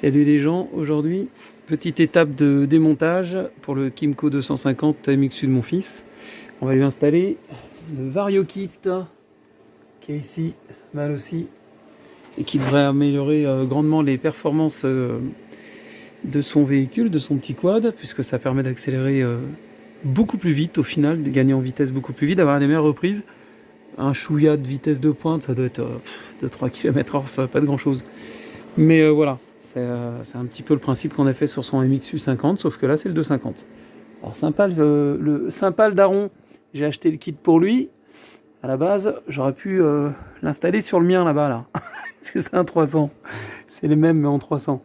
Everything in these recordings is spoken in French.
Salut les gens, aujourd'hui, petite étape de démontage pour le Kymco 250 MXU de mon fils. On va lui installer le Vario Kit qui est ici, mal aussi, et qui devrait améliorer grandement les performances de son véhicule, de son petit quad, puisque ça permet d'accélérer beaucoup plus vite au final, de gagner en vitesse beaucoup plus vite, d'avoir des meilleures reprises. Un chouïa de vitesse de pointe, ça doit être de 3 km/h, ça va pas de grand chose. Mais voilà, c'est un petit peu le principe qu'on a fait sur son MXU 50, sauf que là c'est le 250. Alors sympa sympa le daron, j'ai acheté le kit pour lui. À la base, j'aurais pu l'installer sur le mien là-bas, là. C'est un 300. C'est les mêmes mais en 300.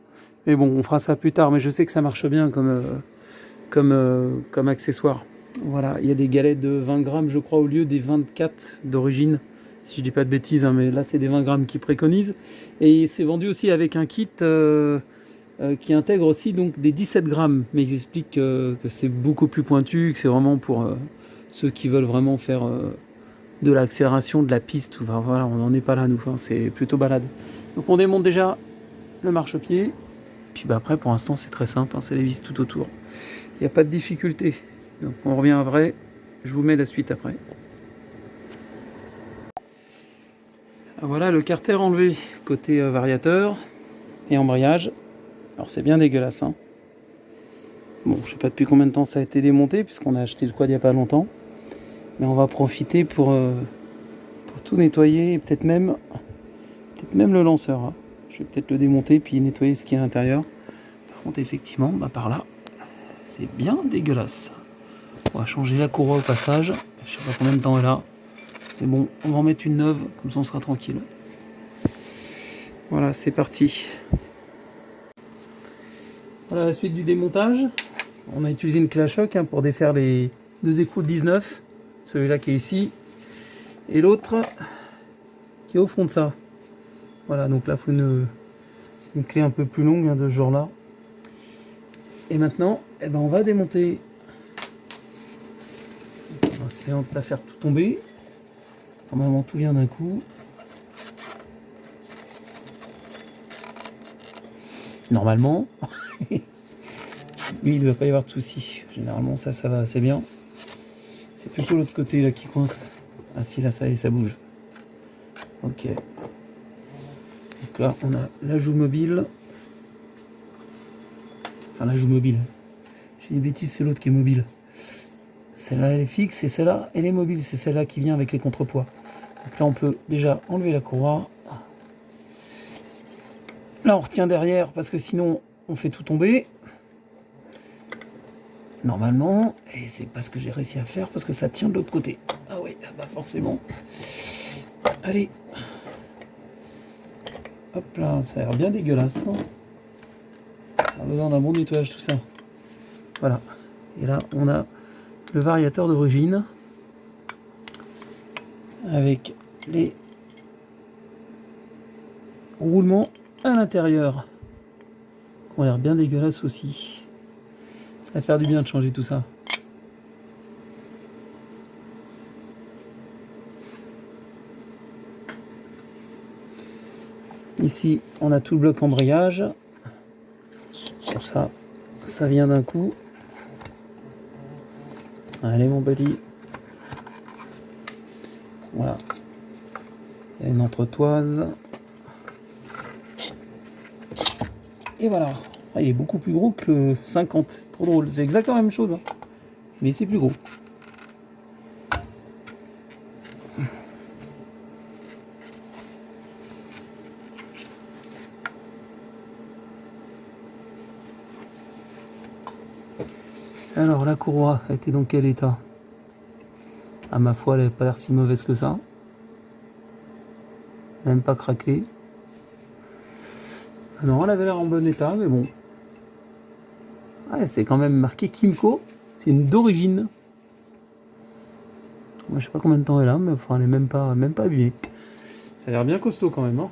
Mais bon, on fera ça plus tard, mais je sais que ça marche bien comme accessoire. Voilà, il y a des galettes de 20 grammes, je crois, au lieu des 24 d'origine. Si je dis pas de bêtises, hein, mais là c'est des 20 grammes qu'ils préconisent. Et c'est vendu aussi avec un kit qui intègre aussi donc des 17 grammes. Mais ils expliquent que c'est beaucoup plus pointu, que c'est vraiment pour ceux qui veulent vraiment faire de l'accélération, de la piste. Enfin, voilà, on n'en est pas là nous, hein, c'est plutôt balade. Donc on démonte déjà le marchepied. Puis bah, après pour l'instant c'est très simple, hein, c'est les vis tout autour. Il n'y a pas de difficulté. Donc on revient à vrai, je vous mets la suite après. Voilà le carter enlevé côté variateur et embrayage. Alors c'est bien dégueulasse, hein. Bon, je sais pas depuis combien de temps ça a été démonté puisqu'on a acheté le quad il n'y a pas longtemps. Mais on va profiter pour tout nettoyer et peut-être même le lanceur, hein. Je vais peut-être le démonter puis nettoyer ce qui est à l'intérieur. Par contre effectivement, bah, par là, c'est bien dégueulasse. On va changer la courroie au passage. Je sais pas combien de temps elle a. Mais bon, on va en mettre une neuve, comme ça on sera tranquille. Voilà, c'est parti. Voilà la suite du démontage. On a utilisé une clé à choc hein, pour défaire les deux écrous de 19. Celui-là qui est ici. Et l'autre qui est au fond de ça. Voilà, donc là il faut une clé un peu plus longue hein, de ce genre-là. Et maintenant, eh ben, on va démonter. On va essayer de la faire tout tomber. Normalement tout vient d'un coup. Normalement. Lui il ne doit pas y avoir de soucis. Généralement ça va assez bien. C'est plutôt l'autre côté là qui coince. Ah si là ça y est, ça bouge. Ok. Donc là on a l'ajout mobile. Enfin l'ajout mobile. J'ai des bêtises, c'est l'autre qui est mobile. Celle-là elle est fixe et celle-là elle est mobile. C'est celle-là qui vient avec les contrepoids. Donc là on peut déjà enlever la courroie. Là on retient derrière parce que sinon on fait tout tomber. Normalement, et c'est pas ce que j'ai réussi à faire parce que ça tient de l'autre côté. Ah oui, bah forcément. Allez. Hop là, ça a l'air bien dégueulasse. On a besoin d'un bon nettoyage tout ça. Voilà. Et là on a le variateur d'origine avec les roulements à l'intérieur qui ont l'air bien dégueulasses aussi. Ça va faire du bien de changer tout ça. Ici on a tout le bloc embrayage. Pour ça, ça vient d'un coup. Allez mon petit. Voilà. Il y a une entretoise. Et voilà. Ah, il est beaucoup plus gros que le 50. C'est trop drôle. C'est exactement la même chose, hein. Mais c'est plus gros. Alors la courroie était dans quel état? À ma foi, elle n'a pas l'air si mauvaise que ça. Même pas craquelée. Non, elle avait l'air en bon état, mais bon. Ouais, c'est quand même marqué Kymco. C'est une d'origine. Moi, je sais pas combien de temps elle a, mais enfin, elle est même pas abîmée. Ça a l'air bien costaud quand même, hein.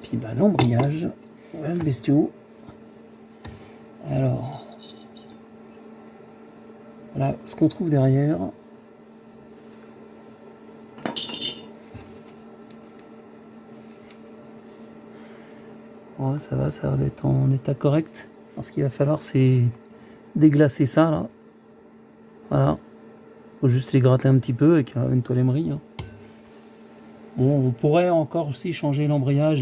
Puis bah, l'embrayage. Voilà le bestiau. Alors. Voilà ce qu'on trouve derrière. Ouais, ça va, ça a l'air d'être en état correct. Alors, ce qu'il va falloir, c'est déglacer ça là. Voilà. Faut juste les gratter un petit peu avec une toile émerie. Hein. Bon, on pourrait encore aussi changer l'embrayage,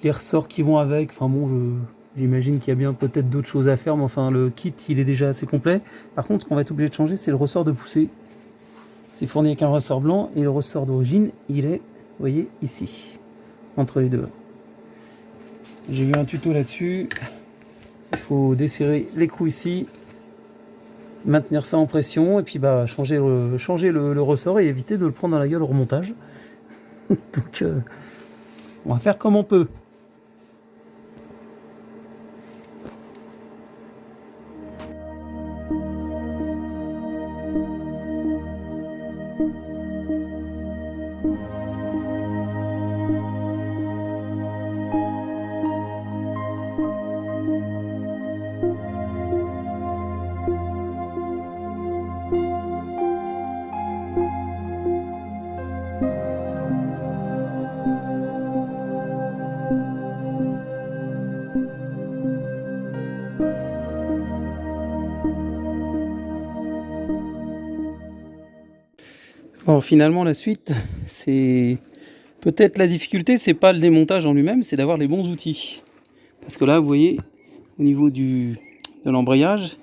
les ressorts qui vont avec. Enfin bon, j'imagine qu'il y a bien peut-être d'autres choses à faire, mais enfin le kit il est déjà assez complet. Par contre, ce qu'on va être obligé de changer, c'est le ressort de poussée. C'est fourni avec un ressort blanc et le ressort d'origine, il est, vous voyez, ici, entre les deux. J'ai vu un tuto là-dessus. Il faut desserrer l'écrou ici, maintenir ça en pression et puis bah changer le ressort et éviter de le prendre dans la gueule au remontage. Donc on va faire comme on peut. Alors finalement la suite, c'est peut-être la difficulté, c'est pas le démontage en lui-même, c'est d'avoir les bons outils. Parce que là, vous voyez, au niveau de l'embrayage,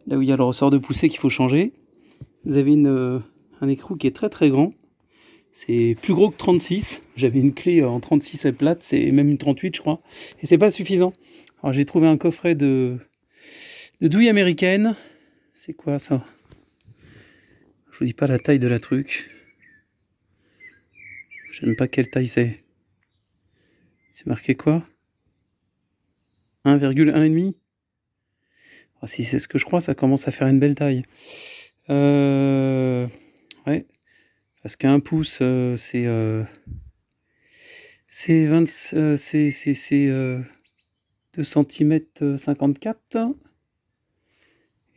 là où il y a le ressort de poussée qu'il faut changer, vous avez un écrou qui est très très grand. C'est plus gros que 36. J'avais une clé en 36 à plate, c'est même une 38 je crois. Et c'est pas suffisant. Alors j'ai trouvé un coffret de douille américaine. C'est quoi ça? Je vous dis pas la taille de la truc. Je sais même pas quelle taille c'est. C'est marqué quoi? 1,1,5. Ah, si c'est ce que je crois, ça commence à faire une belle taille. Ouais. Parce qu'un pouce, c'est 2 cm 54.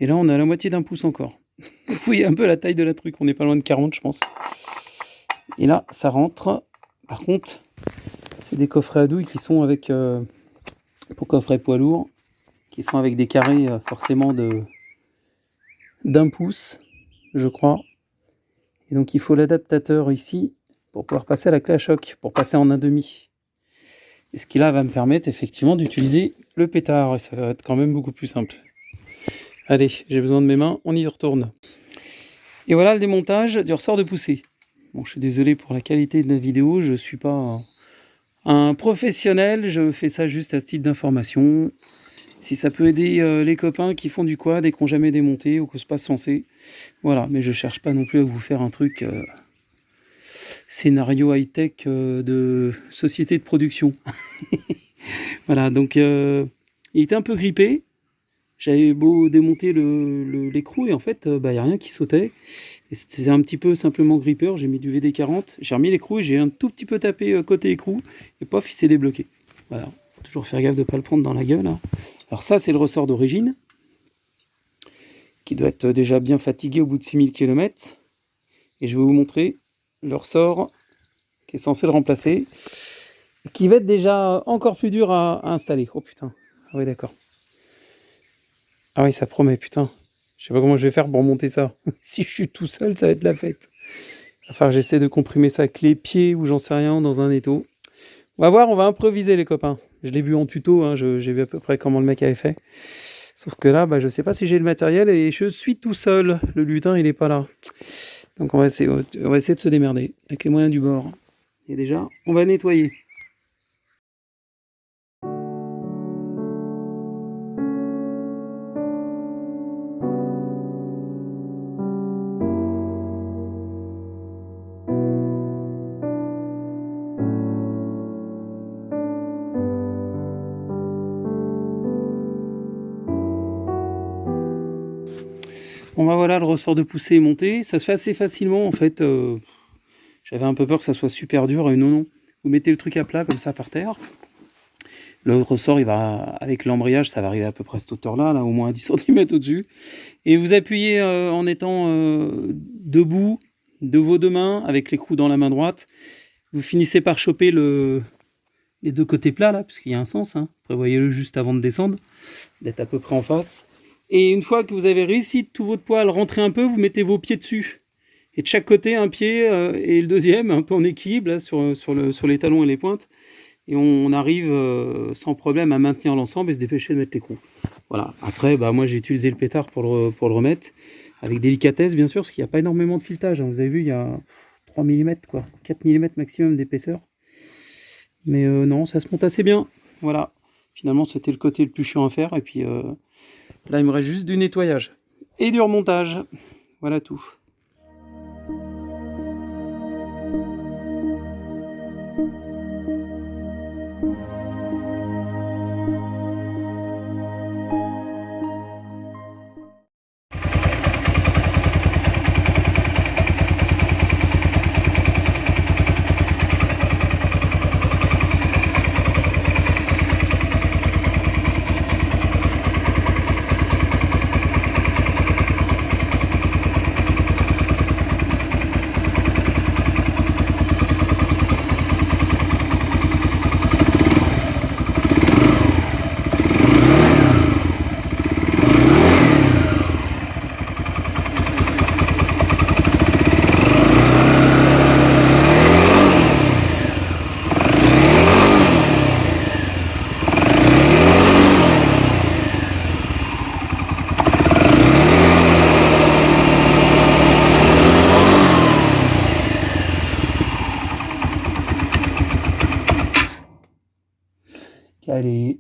Et là, on a la moitié d'un pouce encore. Vous voyez un peu la taille de la truc. On n'est pas loin de 40, je pense. Et là, ça rentre. Par contre, c'est des coffrets à douille qui sont avec, pour coffret poids lourd, qui sont avec des carrés forcément d'un pouce, je crois. Et donc, il faut l'adaptateur ici pour pouvoir passer à la clé à choc, pour passer en 1,5. Et ce qui là va me permettre effectivement d'utiliser le pétard. Et ça va être quand même beaucoup plus simple. Allez, j'ai besoin de mes mains, on y retourne. Et voilà le démontage du ressort de poussée. Bon, je suis désolé pour la qualité de la vidéo, je ne suis pas un professionnel, je fais ça juste à titre d'information. Si ça peut aider les copains qui font du quad et qui n'ont jamais démonté ou qui n'osent pas se lancer, voilà, mais je ne cherche pas non plus à vous faire un truc scénario high-tech de société de production. Voilà, donc il était un peu grippé. J'avais beau démonter l'écrou et en fait, il n'y a rien qui sautait. Et c'était un petit peu simplement gripper. J'ai mis du VD40, j'ai remis l'écrou et j'ai un tout petit peu tapé côté écrou. Et pof, il s'est débloqué. Voilà, faut toujours faire gaffe de ne pas le prendre dans la gueule. Hein. Alors ça, c'est le ressort d'origine, qui doit être déjà bien fatigué au bout de 6000 km. Et je vais vous montrer le ressort qui est censé le remplacer, qui va être déjà encore plus dur à installer. Oh putain, ah oui d'accord. Ah oui, ça promet, putain. Je sais pas comment je vais faire pour monter ça. Si je suis tout seul, ça va être la fête. Enfin, j'essaie de comprimer ça avec les pieds ou j'en sais rien dans un étau. On va voir, on va improviser les copains. Je l'ai vu en tuto, hein, j'ai vu à peu près comment le mec avait fait. Sauf que là, bah, je sais pas si j'ai le matériel et je suis tout seul. Le lutin, il est pas là. Donc on va essayer de se démerder avec les moyens du bord. Et déjà, on va nettoyer. Bon bah voilà, le ressort de poussée est monté. Ça se fait assez facilement en fait. J'avais un peu peur que ça soit super dur. Non, non. Vous mettez le truc à plat comme ça par terre. Le ressort, il va, avec l'embrayage, ça va arriver à peu près à cette hauteur-là, là, au moins à 10 cm au-dessus. Et vous appuyez en étant debout de vos deux mains, avec l'écrou dans la main droite. Vous finissez par choper les deux côtés plats, là, puisqu'il y a un sens. Hein. Prévoyez-le juste avant de descendre, d'être à peu près en face. Et une fois que vous avez réussi de tout votre poids à le rentrer un peu, vous mettez vos pieds dessus. Et de chaque côté, un pied et le deuxième, un peu en équilibre, là, sur les talons et les pointes. Et on arrive sans problème à maintenir l'ensemble et se dépêcher de mettre l'écrou. Voilà. Après, moi j'ai utilisé le pétard pour le remettre, avec délicatesse bien sûr, parce qu'il n'y a pas énormément de filetage. Hein. Vous avez vu, il y a 3 mm, quoi, 4 mm maximum d'épaisseur. Mais non, ça se monte assez bien. Voilà. Finalement, c'était le côté le plus chiant à faire. Et puis là, il me reste juste du nettoyage et du remontage. Voilà tout. Allez.